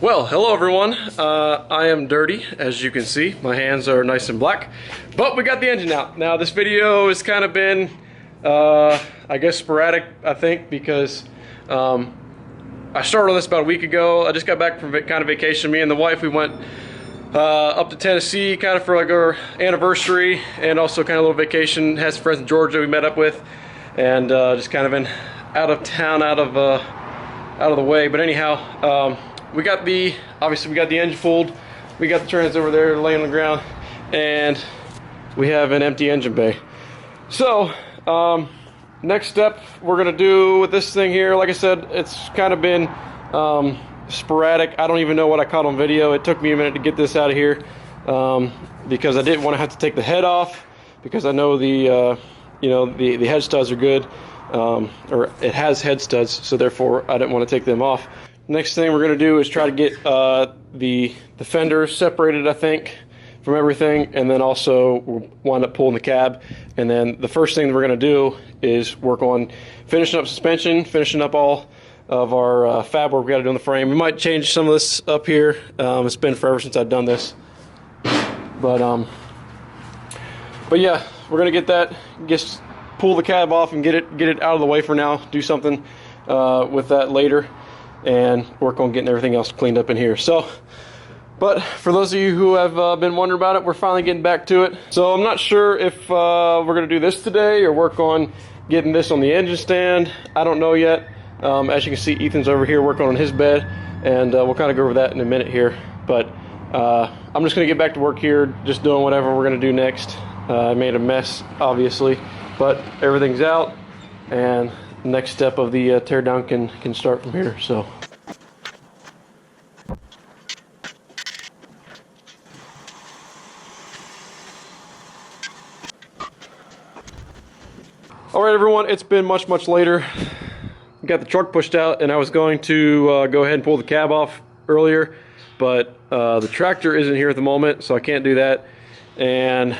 Well, hello everyone. I am dirty, as you can see. My hands are nice and black, but we got the engine out. Now this video has kind of been, I guess, sporadic, I think, because I started on this about a week ago. I just got back from kind of vacation. Me and the wife, we went up to Tennessee kind of for like our anniversary and also kind of a little vacation. Had some friends in Georgia we met up with, and just kind of been out of town, out of the way. But anyhow, obviously we got the engine pulled, we got the trans over there laying on the ground, and we have an empty engine bay. So next step we're gonna do with this thing here, like I said, it's kind of been sporadic. I don't even know what I caught on video. It took me a minute to get this out of here because I didn't want to have to take the head off, because I know the the head studs are good, or it has head studs, so therefore I didn't want to take them off. Next thing we're going to do is try to get the fenders separated, I think, from everything, and then also we'll wind up pulling the cab. And then the first thing that we're going to do is work on finishing up suspension, finishing up all of our fab work we got to do on the frame. We might change some of this up here. It's been forever since I've done this, but yeah, we're going to get that, just pull the cab off and get it out of the way for now. Do something with that later, and work on getting everything else cleaned up in here. So, but for those of you who have been wondering about it, we're finally getting back to it. So I'm not sure if we're going to do this today or work on getting this on the engine stand. I don't know yet. As you can see, Ethan's over here working on his bed, and we'll kind of go over that in a minute here. But I'm just going to get back to work here, just doing whatever we're going to do next. I made a mess, obviously, but everything's out, and the next step of the teardown can start from here. So. All right, everyone, it's been much later. Got the truck pushed out, and I was going to go ahead and pull the cab off earlier, but the tractor isn't here at the moment, so I can't do that. And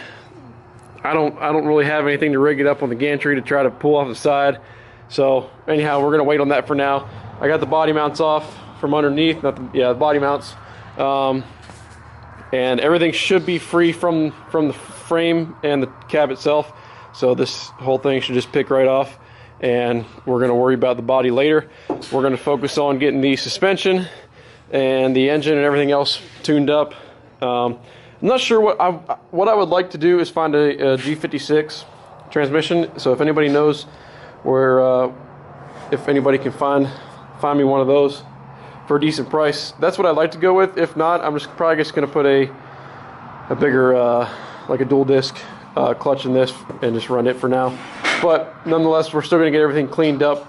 I don't really have anything to rig it up on the gantry to try to pull off the side. So anyhow, we're gonna wait on that for now. I got the body mounts off from underneath, the body mounts, and everything should be free from the frame and the cab itself. So this whole thing should just pick right off, and we're gonna worry about the body later. We're gonna focus on getting the suspension and the engine and everything else tuned up. I'm not sure what I would like to do is find a G56 transmission. So if anybody knows where, if anybody can find me one of those for a decent price, that's what I'd like to go with. If not, I'm probably just going to put a bigger, like a dual disc clutch in this and just run it for now. But nonetheless, we're still going to get everything cleaned up,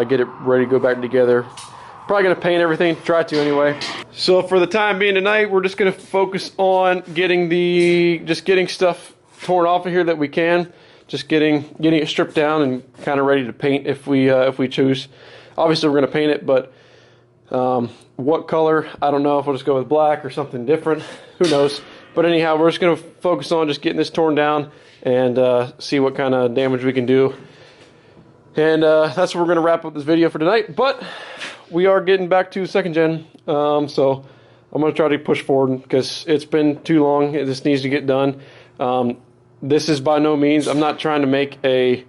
get it ready to go back together. Probably going to paint everything, try to anyway. So for the time being tonight, we're just going to focus on getting stuff torn off of here that we can. Just getting it stripped down and kind of ready to paint if we choose. Obviously, we're going to paint it, but what color, I don't know. If we'll just go with black or something different, who knows. But anyhow, we're just going to focus on just getting this torn down and see what kind of damage we can do. And that's where we're going to wrap up this video for tonight. But we are getting back to second gen, so I'm going to try to push forward because it's been too long. This needs to get done. This is by no means, I'm not trying to make a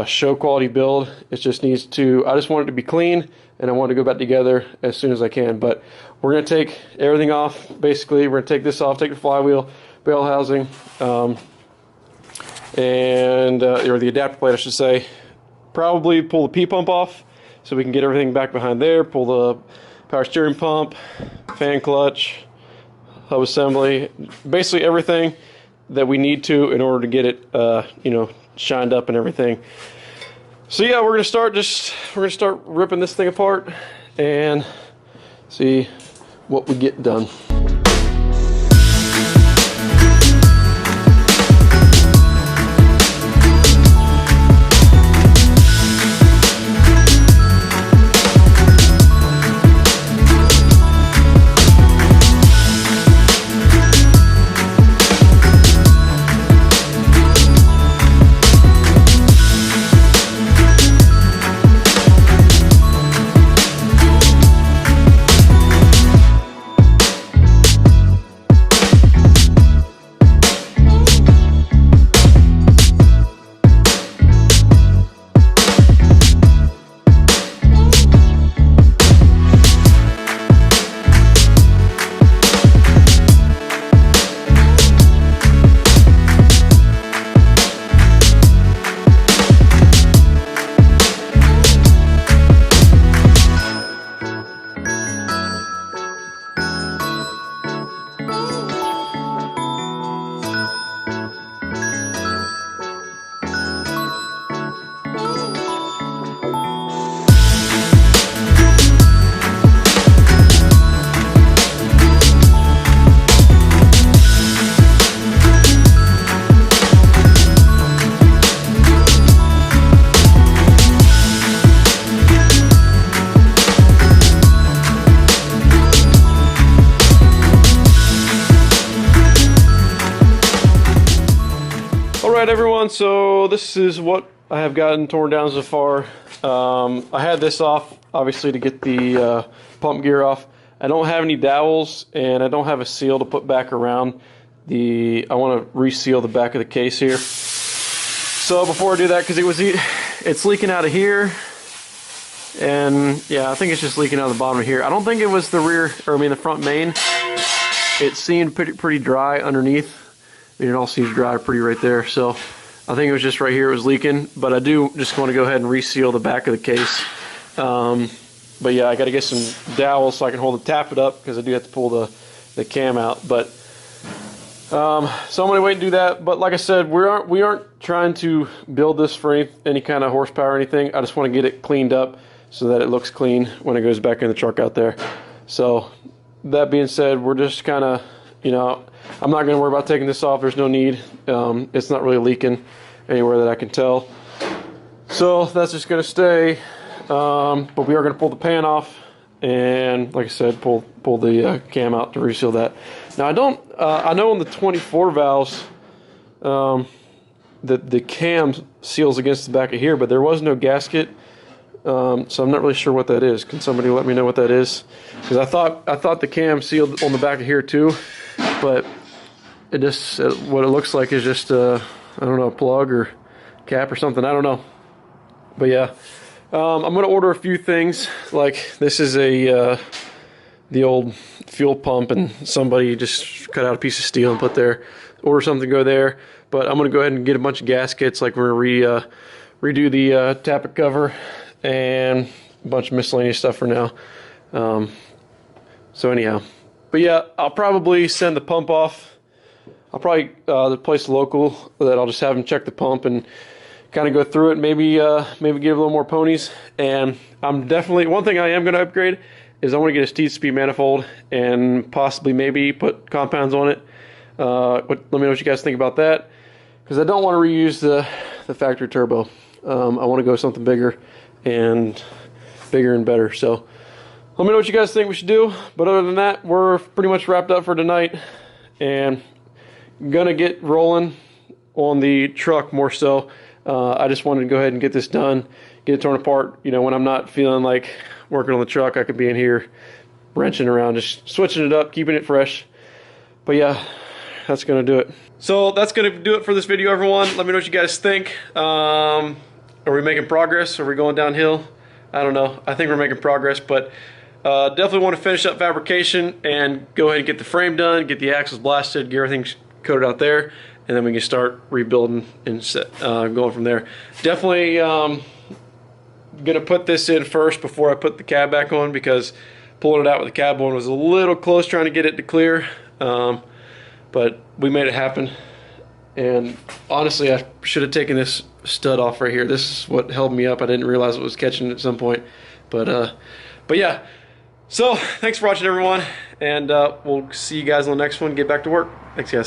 show quality build. It just needs to, I just want it to be clean, and I want to go back together as soon as I can. But we're going to take everything off. Basically, we're going to take this off, take the flywheel, bell housing, or the adapter plate, I should say. Probably pull the P-pump off so we can get everything back behind there. Pull the power steering pump, fan clutch, hub assembly, basically everything that we need to in order to get it shined up and everything. So yeah, we're gonna start ripping this thing apart and see what we get done. Alright everyone, so this is what I have gotten torn down so far. I had this off, obviously, to get the pump gear off. I don't have any dowels, and I don't have a seal to put back around the... I want to reseal the back of the case here. So before I do that, because it's leaking out of here, and yeah, I think it's just leaking out of the bottom of here. I don't think it was the rear, or I mean the front main. It seemed pretty dry underneath. I mean, it all seems dry pretty right there, so I think it was just right here it was leaking, but I do just want to go ahead and reseal the back of the case. But yeah, I got to get some dowels so I can hold the tappet up, because I do have to pull the cam out. But so I'm going to wait and do that. But like I said, we aren't trying to build this for any kind of horsepower or anything. I just want to get it cleaned up so that it looks clean when it goes back in the truck out there. So that being said, we're just kind of, you know, I'm not going to worry about taking this off. There's no need. It's not really leaking anywhere that I can tell. So that's just going to stay. But we are going to pull the pan off, and like I said, pull the cam out to reseal that. Now I know on the 24 valves, the cam seals against the back of here, but there was no gasket. So I'm not really sure what that is. Can somebody let me know what that is? Because I thought the cam sealed on the back of here too, but it just what it looks like is just I don't know, a plug or cap or something. I don't know. But yeah, I'm gonna order a few things. Like this is the old fuel pump, and somebody just cut out a piece of steel and put there. Order something, go there. But I'm gonna go ahead and get a bunch of gaskets. Like we're gonna redo the tappet cover and a bunch of miscellaneous stuff for now. So anyhow, but yeah, I'll probably send the pump off. I'll probably the place local that I'll just have them check the pump and kind of go through it. Maybe give a little more ponies. And I'm definitely, one thing I am going to upgrade is I want to get a speed manifold and possibly maybe put compounds on it. Let me know what you guys think about that, because I don't want to reuse the factory turbo. I want to go something bigger and better. So let me know what you guys think we should do. But other than that, we're pretty much wrapped up for tonight, and gonna get rolling on the truck more so. I just wanted to go ahead and get this done, get it torn apart. You know, when I'm not feeling like working on the truck, I could be in here wrenching around, just switching it up, keeping it fresh. But yeah, that's gonna do it. So that's gonna do it for this video, everyone. Let me know what you guys think. Are we making progress? Are we going downhill? I don't know. I think we're making progress, but definitely want to finish up fabrication and go ahead and get the frame done, get the axles blasted, get everything coated out there, and then we can start rebuilding and going from there. Definitely gonna put this in first before I put the cab back on, because pulling it out with the cab on was a little close trying to get it to clear, but we made it happen. And honestly, I should have taken this stud off right here. This is what held me up. I didn't realize it was catching at some point, but yeah. So thanks for watching, everyone, and we'll see you guys on the next one. Get back to work. Thanks, guys.